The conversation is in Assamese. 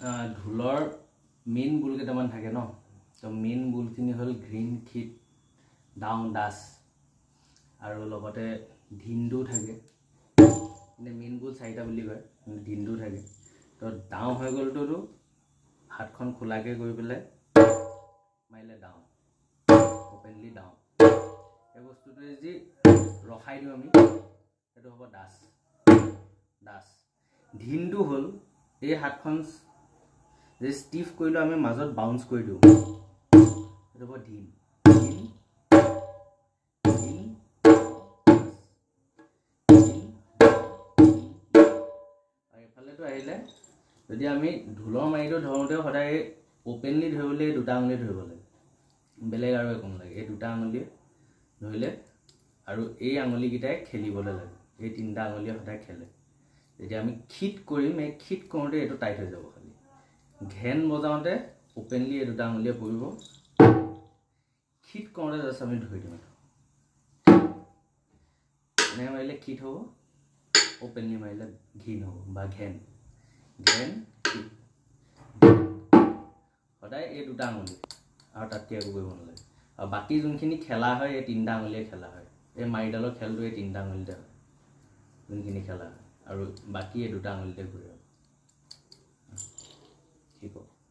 ঢোলৰ মেইন বুল কেইটামান থাকে ন তো মেইন বুলখিনি হ'ল গ্ৰীণ খিট ডাং দাস আৰু লগতে ধিন্দু থাকে মানে মেইন বুল চাৰিটা বুলি কয় ধিন্দু থাকে তো ডাং হৈ গ'লতো হাতখন খোলাকৈ কৰি পেলাই মাৰিলে ডাং অপেনলি ডাং এই বস্তুটোৱে যি ৰখাই দিওঁ আমি সেইটো হ'ব দাস দাস ধিন্দু হ'ল এই হাতখন যে ষ্টিফ কৰিলে আমি মাজত বাউন্স কৰি দিওঁ সেইটো হ'ব ধিন ধিন ধিন ধিন আৰু এইফালেতো আহিলে যদি আমি ঢোলৰ মাৰিটো ধৰোঁতে সদায় অপেনলি ধৰিবলৈ এই দুটা আঙুলি ধৰিব লাগে বেলেগ আৰু একো নালাগে এই দুটা আঙুলিয়ে ধৰিলে আৰু এই আঙুলিকেইটাই খেলিবলৈ লাগে এই তিনিটা আঙুলিয়ে সদায় খেলে যেতিয়া আমি খিট কৰিম এই খিট কৰোঁতে এইটো টাইট হৈ যাব খালি ঘেন বজাওঁতে অপেনলি এই দুটা আঙুলিয়ে পৰিব খিট কৰোঁতে জাষ্ট আমি ধৰি দিম এনেকৈ মাৰিলে খিট হ'ব অপেনলি মাৰিলে ঘিন হ'ব বা ঘেন ঘেন খিট সদায় এই দুটা আঙুলি আৰু তাতকৈ একো কৰিব নালাগে আৰু বাকী যোনখিনি খেলা হয় এই তিনিটা আঙুলিয়ে খেলা হয় এই মাৰিডালৰ খেলটো এই তিনিটা আঙুলিতে হয় যোনখিনি খেলা হয় আৰু বাকী এই দুটা আঙুলিতে ঘূৰে ঠিক হ'ব